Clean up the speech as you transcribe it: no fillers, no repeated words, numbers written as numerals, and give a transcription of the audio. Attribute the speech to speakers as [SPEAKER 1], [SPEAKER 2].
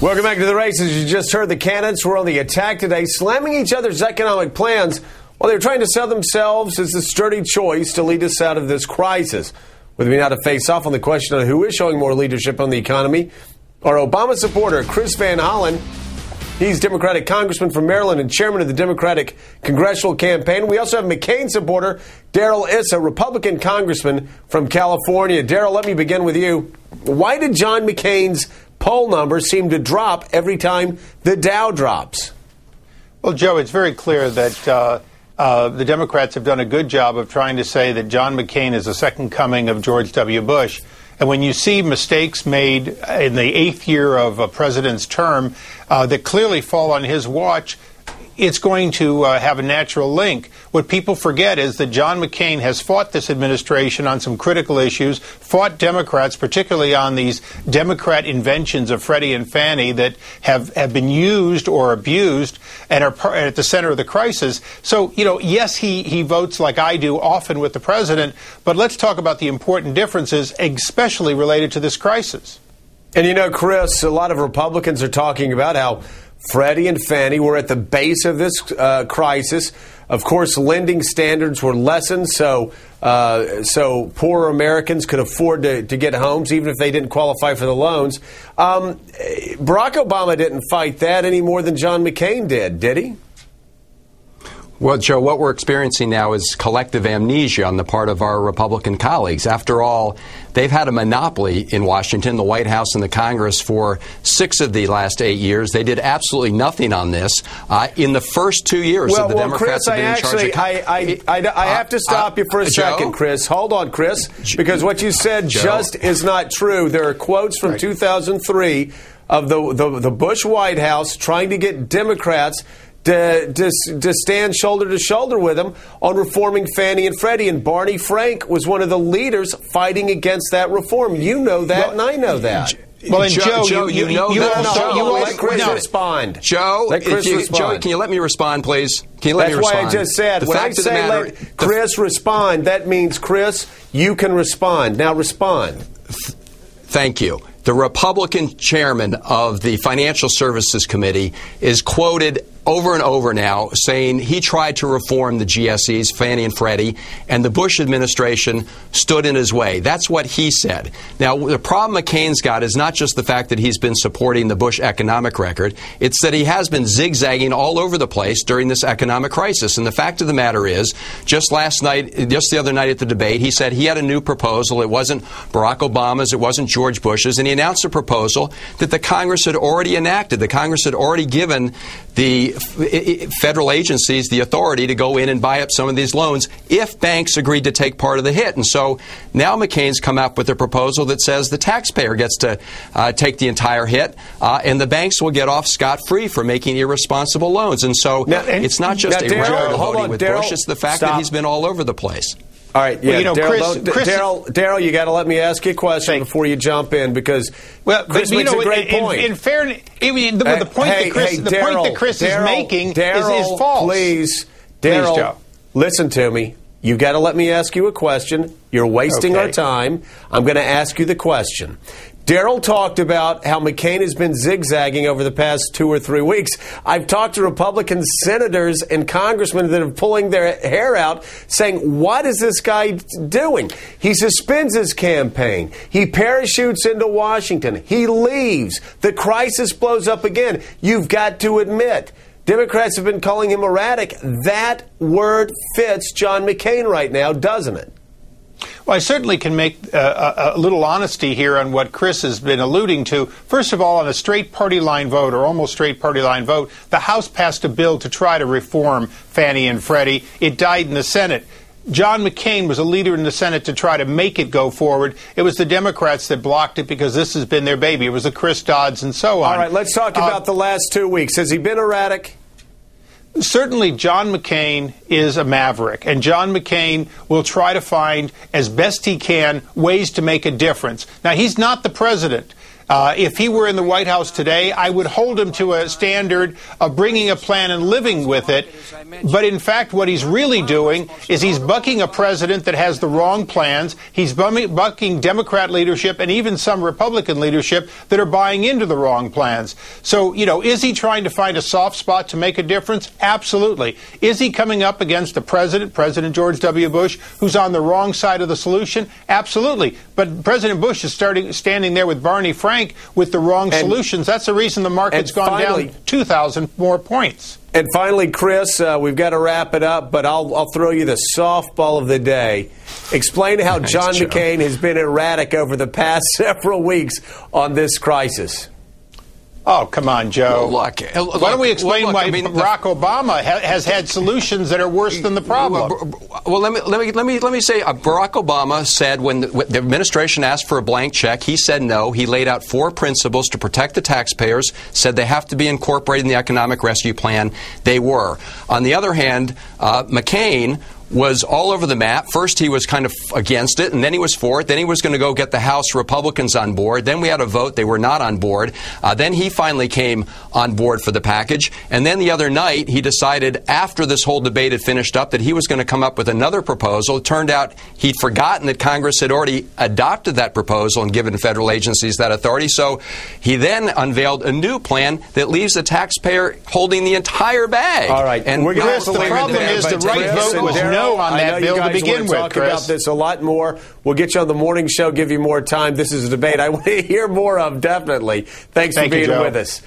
[SPEAKER 1] Welcome back to the race. As you just heard, the candidates were on the attack today, slamming each other's economic plans while they were trying to sell themselves as the sturdy choice to lead us out of this crisis. With me now to face off on the question of who is showing more leadership on the economy, our Obama supporter, Chris Van Hollen. He's Democratic Congressman from Maryland and chairman of the Democratic Congressional Campaign. We also have McCain supporter, Darrell Issa, Republican Congressman from California. Darrell, let me begin with you. Why did John McCain's poll numbers seem to drop every time the Dow drops?
[SPEAKER 2] Well, Joe, it's very clear that the Democrats have done a good job of trying to say that John McCain is the second coming of George W. Bush. And when you see mistakes made in the 8th year of a president's term that clearly fall on his watch, it's going to have a natural link. What people forget is that John McCain has fought this administration on some critical issues, fought Democrats, particularly on these Democrat inventions of Freddie and Fannie that have been used or abused and are at the center of the crisis. So, you know, yes, he votes like I do often with the president, but let's talk about the important differences, especially related to this crisis.
[SPEAKER 1] And you know, Chris, a lot of Republicans are talking about how Freddie and Fannie were at the base of this crisis. Of course, lending standards were lessened, so poorer Americans could afford to get homes, even if they didn't qualify for the loans. Barack Obama didn't fight that any more than John McCain did he?
[SPEAKER 3] Well, Joe, what we're experiencing now is collective amnesia on the part of our Republican colleagues. After all, they've had a monopoly in Washington, the White House and the Congress, for 6 of the last 8 years. They did absolutely nothing on this. In the first 2 years of the Democrats
[SPEAKER 1] Chris,
[SPEAKER 3] have been in charge of
[SPEAKER 1] I have to stop you for a second, Chris. Hold on, Chris, because what you said just is not true. There are quotes from 2003 of the Bush White House trying to get Democrats to stand shoulder to shoulder with him on reforming Fannie and Freddie. And Barney Frank was one of the leaders fighting against that reform. You know that, and I know that.
[SPEAKER 3] Well, and Joe, you know that.
[SPEAKER 1] Let Chris respond.
[SPEAKER 3] Joe, Joe, can you let me respond, please? Can you let me respond?
[SPEAKER 1] That's why I just said, when I say let Chris respond, that means, Chris, you can respond. Now respond.
[SPEAKER 3] Thank you. The Republican chairman of the Financial Services Committee is quoted over and over now saying he tried to reform the GSEs, Fannie and Freddie, and the Bush administration stood in his way. That's what he said. Now, the problem McCain's got is not just the fact that he's been supporting the Bush economic record, it's that he has been zigzagging all over the place during this economic crisis. And the fact of the matter is, just the other night at the debate, he said he had a new proposal. It wasn't Barack Obama's, it wasn't George Bush's, and he announced a proposal that the Congress had already enacted. The Congress had already given the federal agencies the authority to go in and buy up some of these loans if banks agreed to take part of the hit. And so now McCain's come up with a proposal that says the taxpayer gets to take the entire hit, and the banks will get off scot-free for making irresponsible loans. And so it's not just a record voting with Bush, it's the fact that he's been all over the place.
[SPEAKER 1] All right, yeah, well, Darrell, you got to let me ask you a question before you jump in, because Chris makes a great point.
[SPEAKER 2] In fairness, the point that Chris is making is false.
[SPEAKER 1] Please, Darrell, listen to me. You got to let me ask you a question. You're wasting our time. I'm going to ask you the question. Darrell talked about how McCain has been zigzagging over the past 2 or 3 weeks. I've talked to Republican senators and congressmen that are pulling their hair out saying, what is this guy doing? He suspends his campaign. He parachutes into Washington. He leaves. The crisis blows up again. You've got to admit, Democrats have been calling him erratic. That word fits John McCain right now, doesn't it?
[SPEAKER 2] Well, I certainly can make a little honesty here on what Chris has been alluding to. First of all, on a straight party line vote, or almost straight party line vote, the House passed a bill to try to reform Fannie and Freddie. It died in the Senate. John McCain was a leader in the Senate to try to make it go forward. It was the Democrats that blocked it because this has been their baby. It was the Chris Dodds and so on.
[SPEAKER 1] All right, let's talk about the last 2 weeks. Has he been erratic?
[SPEAKER 2] Certainly, John McCain is a maverick, and John McCain will try to find, as best he can, ways to make a difference. Now, he's not the president. If he were in the White House today, I would hold him to a standard of bringing a plan and living with it. But in fact, what he's really doing is he's bucking a president that has the wrong plans. He's bucking Democrat leadership and even some Republican leadership that are buying into the wrong plans. So, is he trying to find a soft spot to make a difference? Absolutely. Is he coming up against a president, President George W. Bush, who's on the wrong side of the solution? Absolutely. But President Bush is standing there with Barney Frank with the wrong solutions. That's the reason the market's gone down 2,000 more points.
[SPEAKER 1] And finally, Chris, we've got to wrap it up, but I'll throw you the softball of the day. Explain how John McCain has been erratic over the past several weeks on this crisis.
[SPEAKER 2] Oh, come on, Joe.
[SPEAKER 3] Look,
[SPEAKER 2] why don't we explain why Barack Obama has had solutions that are worse than the problem?
[SPEAKER 3] Well, let me say, Barack Obama said when the administration asked for a blank check, he said no. He laid out 4 principles to protect the taxpayers, said they have to be incorporated in the economic rescue plan. They were. On the other hand, McCain was all over the map. First, he was kind of against it, and then he was for it. Then he was going to go get the House Republicans on board. Then we had a vote. They were not on board. Then he finally came on board for the package. And then the other night, he decided, after this whole debate had finished up, that he was going to come up with another proposal. It turned out he'd forgotten that Congress had already adopted that proposal and given federal agencies that authority. So he then unveiled a new plan that leaves the taxpayer holding the entire bag.
[SPEAKER 1] All right.
[SPEAKER 3] And
[SPEAKER 1] we're going to
[SPEAKER 2] the problem is the right vote was no on that bill to begin with,
[SPEAKER 1] talk about this a lot more. We'll get you on the morning show, give you more time. This is a debate I want to hear more of, definitely. Thanks for being with us.